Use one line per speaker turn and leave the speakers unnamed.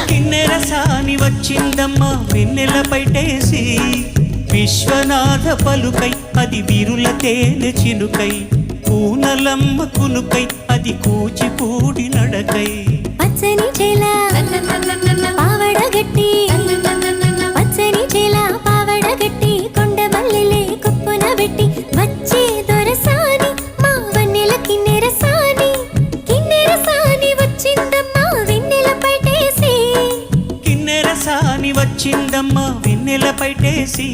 కిన్నెర సాని వచ్చిందమ్మ వెన్నెల పైటేసి విశ్వనాథ పలుకై అది వీరుల తేనె చినుకై పూనలమ్మ కునుకై అది కూచిపూడి నడకై
పచ్చని చేల పావడ గట్టి పచ్చని చేల పావడ గట్టి కొండ మల్లెలే కుప్పున పెట్టి వచ్చే దొరసాని మా వన్నెల కిన్నెర సాని వచ్చిందమ్మా వెన్నెల పైటేసి
కిన్నెర సాని వచ్చిందమ్మ వెన్నెల పైటేసి